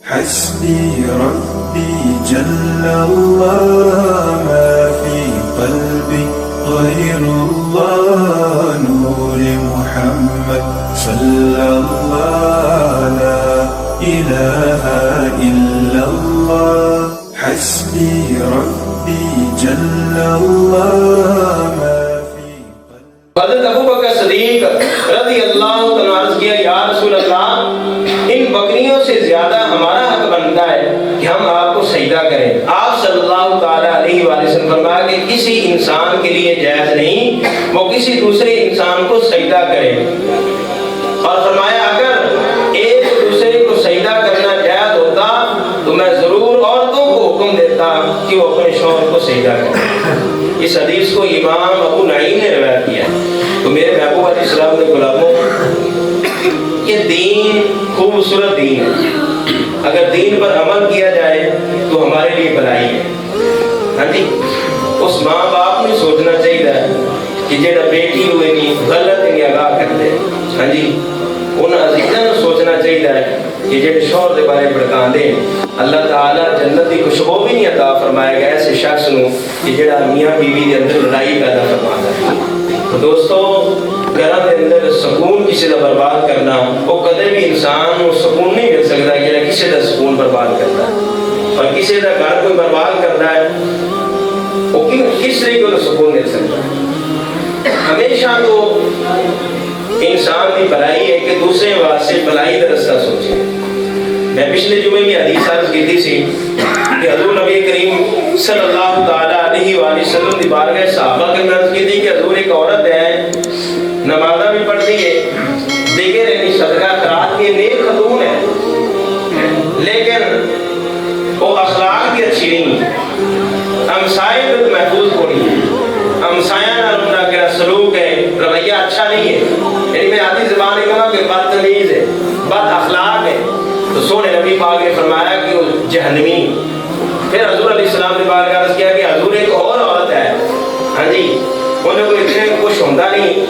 حسبي ربي جل الله ما في قلبي غير الله نور محمد صلى الله لا إله إلا الله حسبي ربي جل الله ما في قلبي. حضرت ابو بکر صدیق رضی اللہ عنہ عرض کیا یا رسول اللہ ان بکریوں سے زیادہ ہمارا حق بنتا ہے کہ ہم آپ کو سجدہ کریں. آپ صلی اللہ تعالی علیہ وآلہ وسلم فرمایا کہ کسی انسان کے لیے جائز نہیں وہ کسی دوسرے انسان کو سجدہ کرے اور فرمایا اگر ایک دوسرے کو سجدہ کرنا جائز ہوتا تو میں ضرور عورتوں کو حکم دیتا کہ وہ اپنے شوہر کو سجدہ کریں. اس حدیث کو امام ابو نعیم نے روایت کیا. تو میرے محبوب علیہ السلام نے غلاموں یہ دین خوبصورت دین ہے. اگر دین پر عمل کیا جائے تو ہمارے لیے بھلائی ہے. ہاں جی اس ماں باپ نے سوچنا چاہیے کہ جڑا بیٹی ہوئے نہیں غلط نگاہ کرتے. ہاں جی ان عزیزاں نے سوچنا چاہیے کہ جڑے شوہر دے بارے بھڑکا دے اللہ تعالیٰ جنت کی خوشبو بھی نہیں عطا فرمائے گا ایسے شخص نو کہ جڑا میاں بیوی دے اندر لڑائی پیدا فرماتا ہے. تو دوستو گھر دے اندر سکون کسی دا برباد کرنا وہ کدے بھی انسان کو سکون نہیں مل سکتا کہ کسی دا سکون برباد کرتا ہے اور کسی دا گھر کوئی برباد کرتا ہے وہ کس طریقے کو سکون مل سکتا ہے. ہمیشہ تو انسان کی بھلائی ہے کہ دوسرے واسطے بھلائی کا رستہ سوچے. میں پچھلے جمعے میں حدیث عرض کی تھی کہ حضور نبی کریم صلی اللہ تعالی علیہ وآلہ وسلم کی بارگاہ صحابہ کے میں عرض کی تھی کہ حضور ایک عورت ہے نمازہ بھی پڑھتی ہے دیگر یعنی صدقہ خیرات کی نیک خاتون ہے لیکن وہ اخلاق بھی اچھی نہیں ہے. ہمسائے میں محفوظ کو نہیں ہے. ہمسایہ نہ ان کا سلوک ہے رویہ اچھا نہیں ہے. یعنی میں آدھی زبان میں کہوں کہ بدتمیز ہے بد اخلاق ہے. تو سونے نبی پاک نے فرمایا کہ وہ جہنمی. پھر حضور علیہ السلام نے بار عرض کیا کہ حضور ایک اور عورت ہے ہاں جی انہیں کوئی اتنے کچھ ہوتا نہیں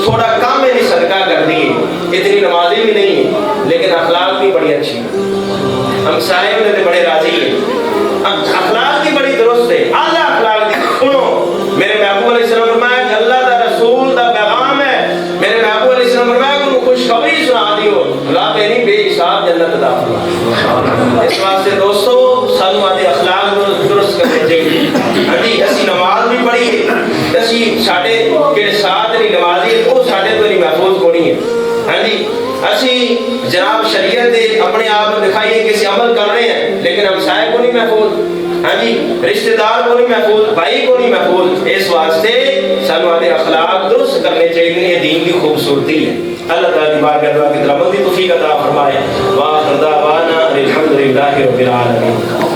تھوڑا کام ہے نہیں صدقہ کر دی اتنی نمازی بھی نہیں لیکن اخلاق بھی بڑی اچھی. ہمسائے میں بڑے راضی ہیں اخلاق کی بڑی درست ہے اعلیٰ اخلاق دی. سنو میرے محبوب علیہ السلام فرمایا کہ اللہ دا رسول دا پیغام ہے. میرے محبوب علیہ السلام فرمایا کہ انہوں خوشخبری سنا دیو رب نہیں بے حساب جنت عطا فرمائے. اس واسطے دوستو سانو آدھے اخلاق درست کرنے چاہیے. ہاں جی اسی نماز بھی پڑھی ہے اسی ساڈے جڑے ساتھ نہیں نمازی وہ ساڈے تو نہیں محفوظ کو نہیں ہے. ہاں جی اسی جناب شریعت دے اپنے آپ دکھائیے کہ اسی عمل کر رہے ہیں لیکن ہمسائے کو نہیں محفوظ. ہاں جی رشتہ دار کو نہیں محفوظ بھائی کو نہیں محفوظ. اس واسطے سانو آدھے اخلاق درست کرنے چاہیے. یہ دین کی خوبصورتی ہے. اللہ تعالیٰ کی بارگاہ دعا کہ رب دی توفیق عطا فرمائے. وآخر دعوانا الحمدللہ رب العالمین.